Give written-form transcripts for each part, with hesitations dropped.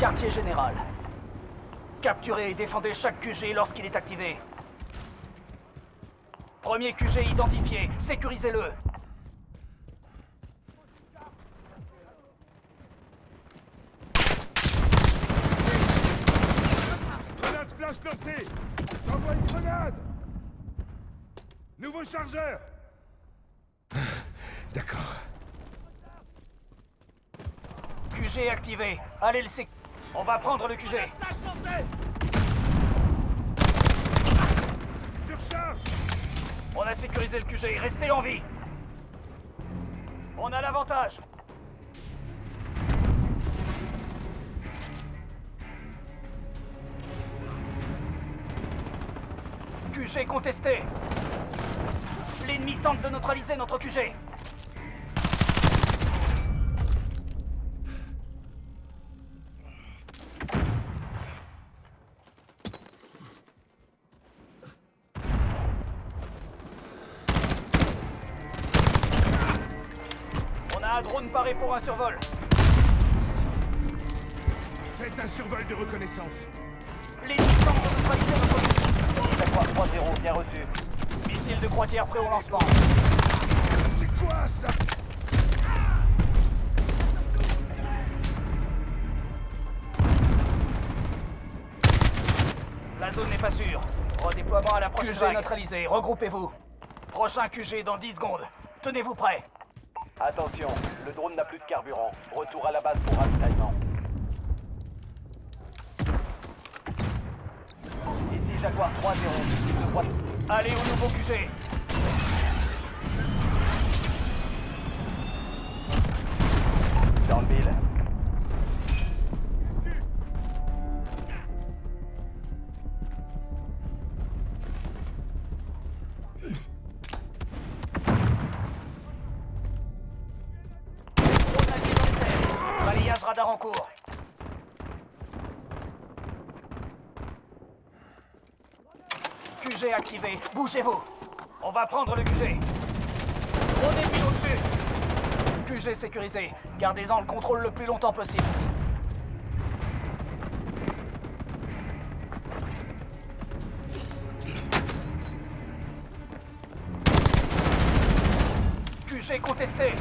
Quartier général. Capturez et défendez chaque QG lorsqu'il est activé. Premier QG identifié, sécurisez-le. Grenade flash lancée! J'envoie une grenade! Nouveau chargeur! D'accord. QG activé. Allez le On va prendre le QG. Je recharge! On a sécurisé le QG. Restez en vie. On a l'avantage. QG contesté. L'ennemi tente de neutraliser notre QG. On a un drone paré pour un survol. Faites un survol de reconnaissance. L'ennemi tente de neutraliser notre QG. Jaguar 3-0, bien reçu. Missile de croisière prêt au lancement. C'est quoi ça? La zone n'est pas sûre. Redéploiement à la prochaine QG neutralisé. Regroupez-vous. Prochain QG dans 10 secondes. Tenez-vous prêts. Attention, le drone n'a plus de carburant. Retour à la base pour ravitaillement. Ici Jaguar 3-0, cible droite. Allez au nouveau QG. Dans le mille. Drone allié dans les airs. Balayage radar en cours. QG activé. Bougez-vous. On va prendre le QG. Drone ennemi au-dessus. QG sécurisé. Gardez-en le contrôle le plus longtemps possible. QG contesté.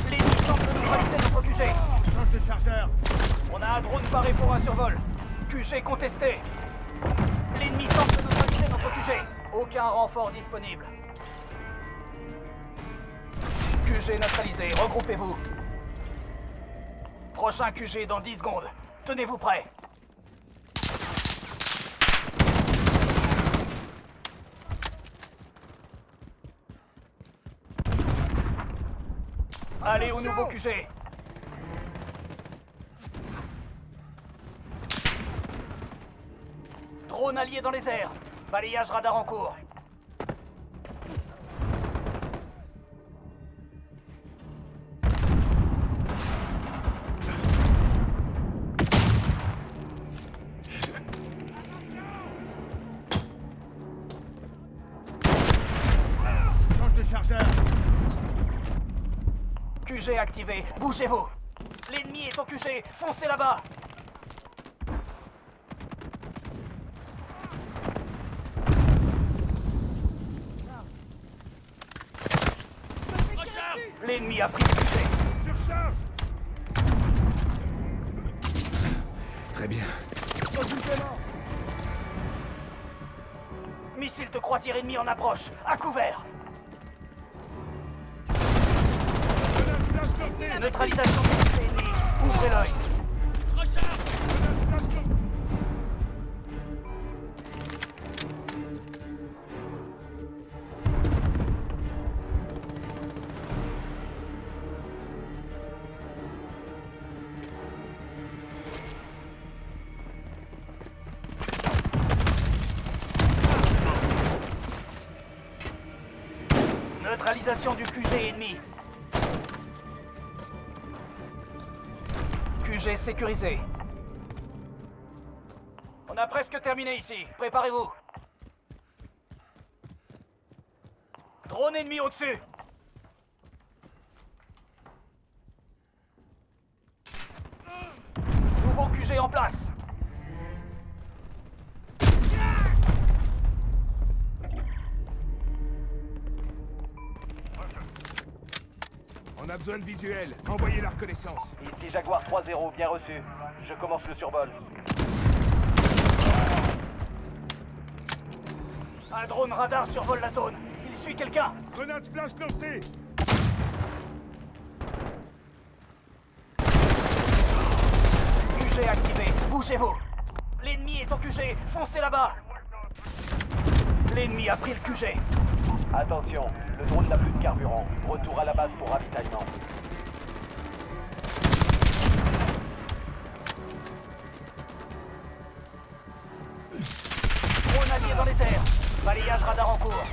L'ennemi tente de neutraliser notre QG. Change de chargeur! On a un drone paré pour un survol. QG contesté. L'ennemi tente de neutraliser notre QG. Aucun renfort disponible. QG neutralisé. Regroupez-vous. Prochain QG dans 10 secondes. Tenez-vous prêts. Allez au nouveau QG. Drone allié dans les airs. Balayage radar en cours. Change de chargeur! QG activé. Bougez-vous. L'ennemi est au QG. Foncez là-bas. L'ennemi a pris le QG. Je recharge! Très bien. Missile de croisière ennemi en approche. À couvert. Grenade flash lancée! Neutralisation du QG ennemi. Ouvrez l'œil. Grenade flash lancée! Neutralisation du QG ennemi. QG sécurisé. On a presque terminé ici. Préparez-vous. Drone ennemi au-dessus. Nouveau en place. On a besoin de visuel. Envoyez la reconnaissance. Ici Jaguar 3-0, bien reçu. Je commence le survol. Un drone radar survole la zone. Il suit quelqu'un. Grenade flash lancée. QG activé. Bougez-vous. L'ennemi est au QG. Foncez là-bas. L'ennemi a pris le QG. Attention, le drone n'a plus de carburant. Retour à la base pour ravitaillement. Drone allié dans les airs. Balayage radar en cours.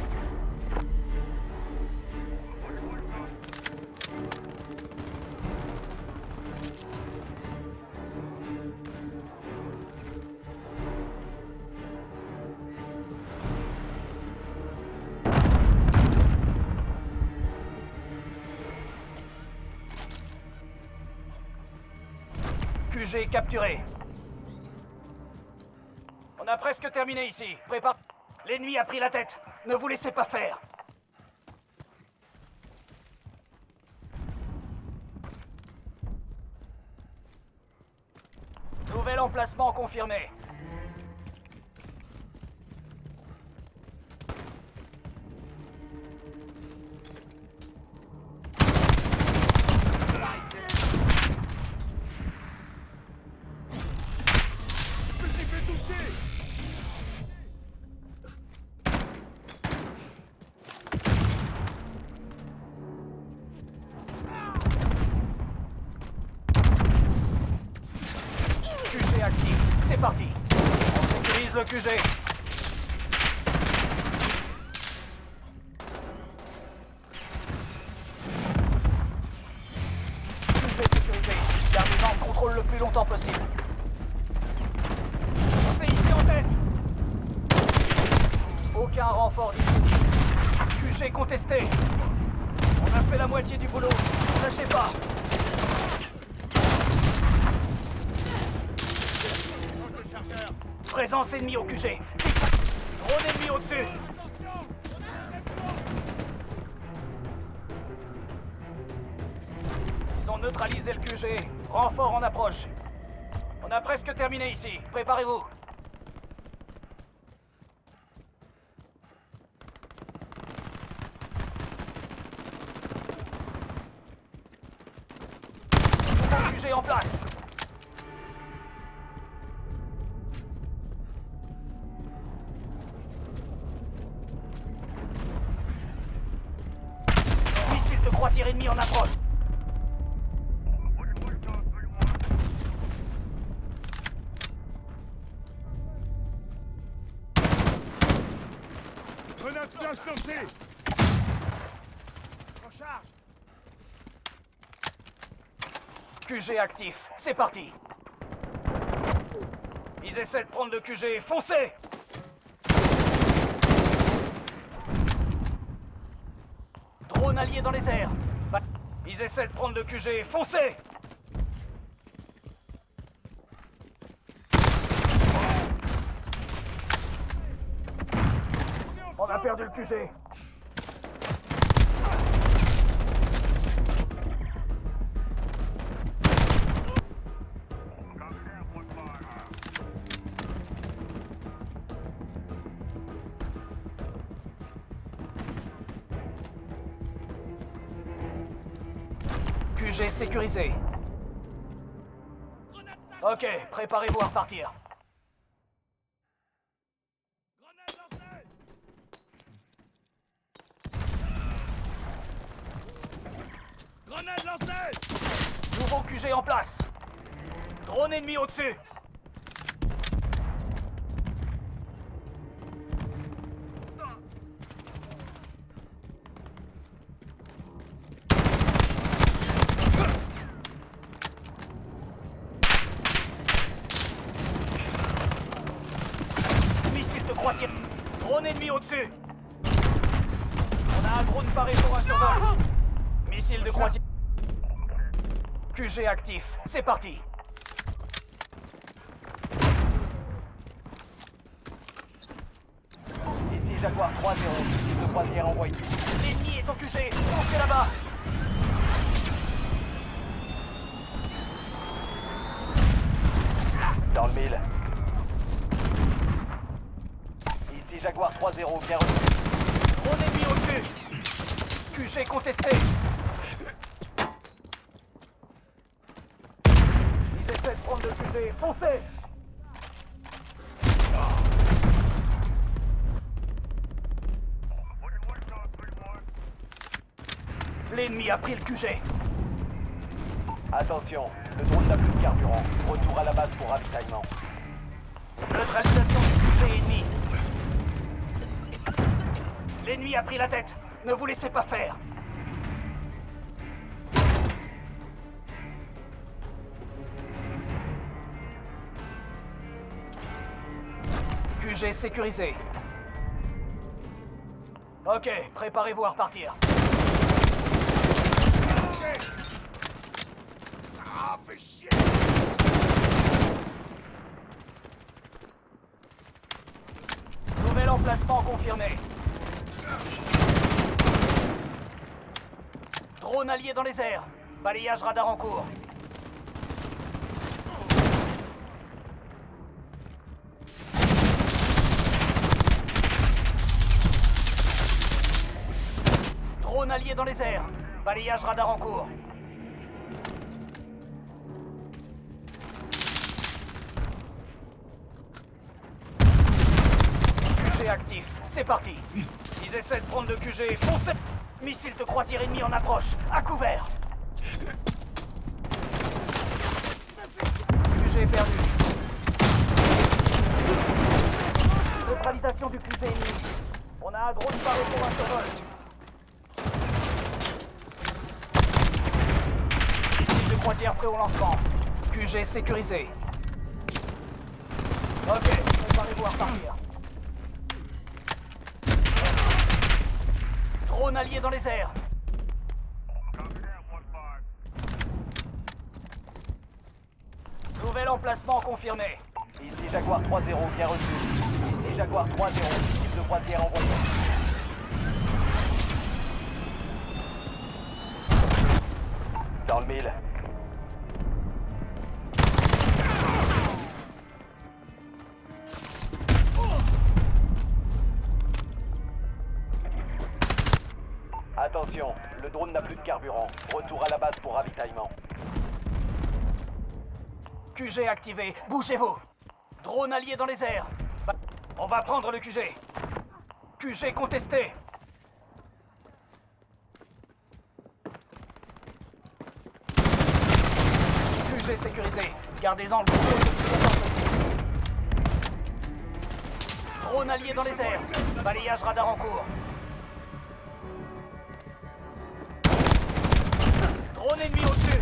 QG capturé. On a presque terminé ici. Prépare. L'ennemi a pris la tête. Ne vous laissez pas faire. Nouvel emplacement confirmé. Je me suis fait toucher. QG actif. C'est parti. On sécurise le QG. QG sécurisé. Gardez-en le contrôle le plus longtemps possible. C'est ici en tête. Aucun renfort disponible. QG contesté. On a fait la moitié du boulot. Ne lâchez pas. Change de chargeur. Présence ennemie au QG. Drone ennemi au-dessus. Ils ont neutralisé le QG. Renfort en approche. On a presque terminé ici. Préparez-vous. Nouveau QG en place. Missile de croisière ennemi en approche. Grenade flash lancée. En charge. QG actif. C'est parti. Ils essaient de prendre le QG. Foncez! Drone allié dans les airs. Ils essaient de prendre le QG. Foncez! On a perdu le QG. QG sécurisé. Ok, préparez-vous à repartir. Grenade lancée. Nouveau QG en place. Drone ennemi au-dessus. Missile de croisière. Drone ennemi au-dessus. On a un drone paré pour un survol. Missile de croisière. QG actif. C'est parti. Jaguar 3-0, cible de croisière envoyée. L'ennemi est au QG. Foncez là-bas. Dans le mille. Ici Jaguar 3-0, bien reçu. Drone ennemi au-dessus. QG contesté. Ils essaient de prendre le QG. Foncez. L'ennemi a pris le QG. Attention, le drone n'a plus de carburant. Retour à la base pour ravitaillement. Neutralisation du QG ennemi. L'ennemi a pris la tête. Ne vous laissez pas faire. QG sécurisé. Ok, préparez-vous à repartir. Ah, fais chier! Nouvel emplacement confirmé. Drone allié dans les airs. Balayage radar en cours. Drone allié dans les airs. Balayage radar en cours. QG actif. C'est parti. Ils essaient de prendre le QG. Foncez. Missile de croisière ennemi en approche. À couvert. QG perdu. Neutralisation du QG ennemi. On a un drone paré pour un survol. Missile de croisière prêt au lancement. QG sécurisé. Ok, préparez-vous à repartir. Drone allié dans les airs. Nouvel emplacement confirmé. Ici Jaguar 3-0, bien reçu. Ici Jaguar 3-0, cible de croisière envoyée. Dans le mille. Attention, le drone n'a plus de carburant. Retour à la base pour ravitaillement. QG activé. Bougez-vous. Drone allié dans les airs. On va prendre le QG. QG contesté. QG sécurisé. Gardez-en le contrôle le plus longtemps possible. Drone allié dans les airs. Balayage radar en cours. Drone ennemi au-dessus.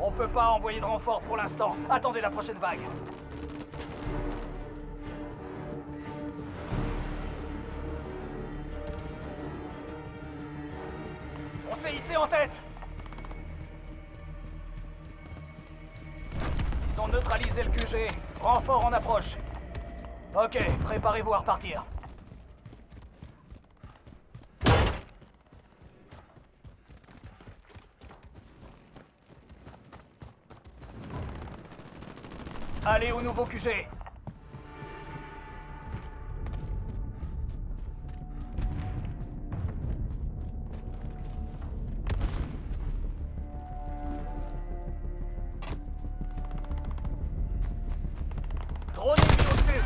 On peut pas envoyer de renfort pour l'instant. Attendez la prochaine vague. On s'est hissé en tête. Ils ont neutralisé le QG. Renfort en approche. Ok, préparez-vous à repartir. Allez au nouveau QG. Drone ennemi au-dessus.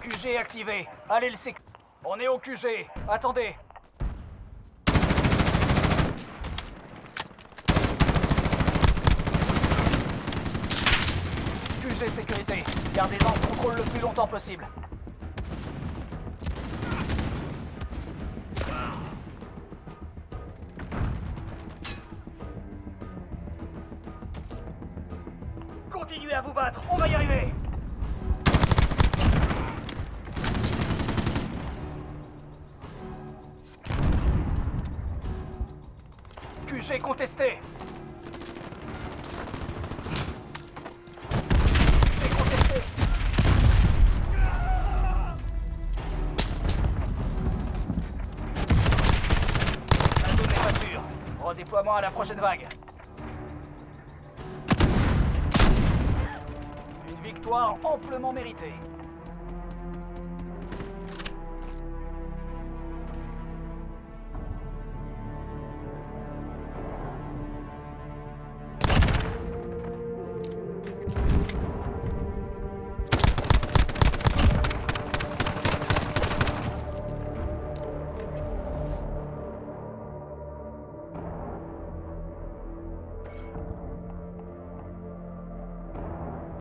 QG activé. Allez le séc... On est au QG. Attendez. QG sécurisé. Gardez-en le contrôle le plus longtemps possible. Continuez à vous battre. battre, on va y arriver. QG contesté. QG contesté. La zone n'est pas sûre. Redéploiement à la prochaine vague. Une victoire amplement méritée.